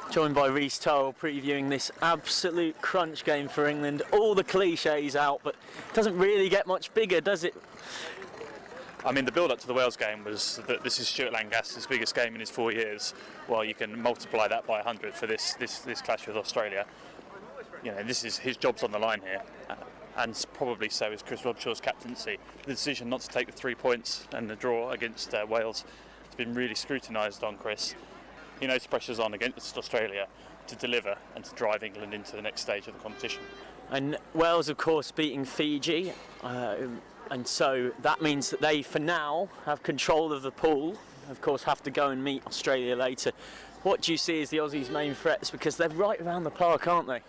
Joined by Rhys Turrell, previewing this absolute crunch game for England. All the cliches out, but it doesn't really get much bigger, does it? I mean, the build-up to the Wales game was that this is Stuart Lancaster's biggest game in his 4 years. Well, you can multiply that by 100 for this clash with Australia. You know, his job's on the line here, and probably so is Chris Robshaw's captaincy. The decision not to take the 3 points and the draw against Wales has been really scrutinised on Chris. He knows pressure's on against Australia to deliver and to drive England into the next stage of the competition. And Wales, of course, beating Fiji, and so that means that they, for now, have control of the pool. Of course, have to go and meet Australia later. What do you see as the Aussies' main threats? Because they're right around the park, aren't they?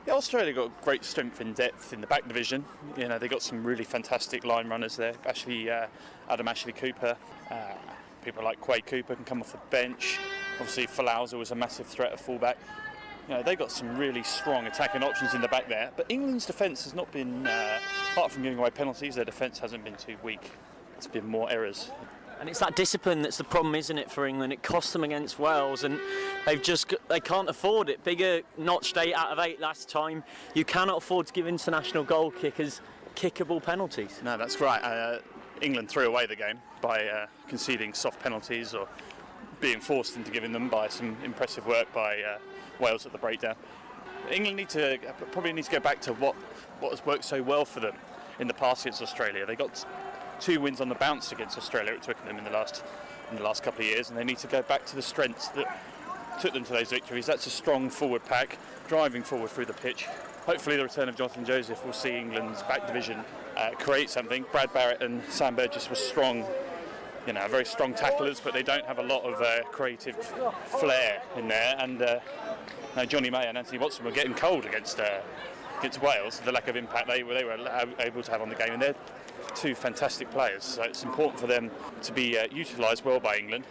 Yeah, Australia got great strength in depth in the back division. You know, they got some really fantastic line runners there. Adam Ashley Cooper, people like Quade Cooper can come off the bench. Obviously, Falauza was a massive threat at fullback. You know, they got some really strong attacking options in the back there. But England's defence has not been, apart from giving away penalties, their defence hasn't been too weak. It's been more errors. And it's that discipline that's the problem, isn't it, for England? It cost them against Wales, and they can't afford it. Bigger notched 8 out of 8 last time. You cannot afford to give international goal kickers kickable penalties. No, that's right. England threw away the game by conceding soft penalties or being forced into giving them by some impressive work by Wales at the breakdown. England probably need to go back to what has worked so well for them in the past against Australia. They got 2 wins on the bounce against Australia at Twickenham in the last couple of years, and they need to go back to the strengths that took them to those victories. That's a strong forward pack, driving forward through the pitch. Hopefully the return of Jonathan Joseph will see England's back division create something. Brad Barrett and Sam Burgess were strong, very strong tacklers, but they don't have a lot of creative flair in there. And Johnny May and Anthony Watson were getting cold against Wales. The lack of impact they were able to have on the game, and they're 2 fantastic players. So it's important for them to be utilised well by England.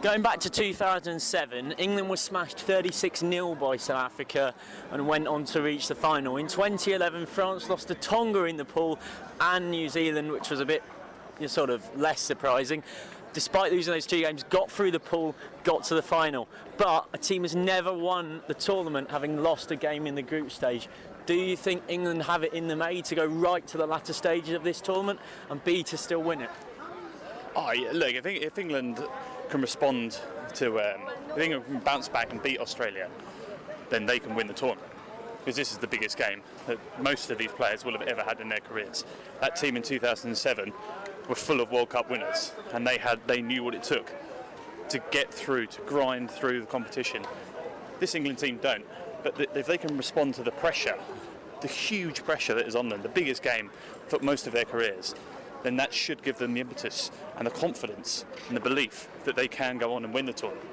Going back to 2007, England was smashed 36-0 by South Africa and went on to reach the final. In 2011, France lost to Tonga in the pool and New Zealand, which was a bit sort of less surprising. Despite losing those 2 games, got through the pool, got to the final. But a team has never won the tournament, having lost a game in the group stage. Do you think England have it in them, A, to go right to the latter stages of this tournament, and B, to still win it? Oh, yeah, look, if England can respond to, if England can bounce back and beat Australia, then they can win the tournament. Because this is the biggest game that most of these players will have ever had in their careers. That team in 2007 were full of World Cup winners, and they knew what it took to get through, to grind through the competition. This England team don't. But if they can respond to the pressure, the huge pressure that is on them, the biggest game for most of their careers, then that should give them the impetus and the confidence and the belief that they can go on and win the tournament.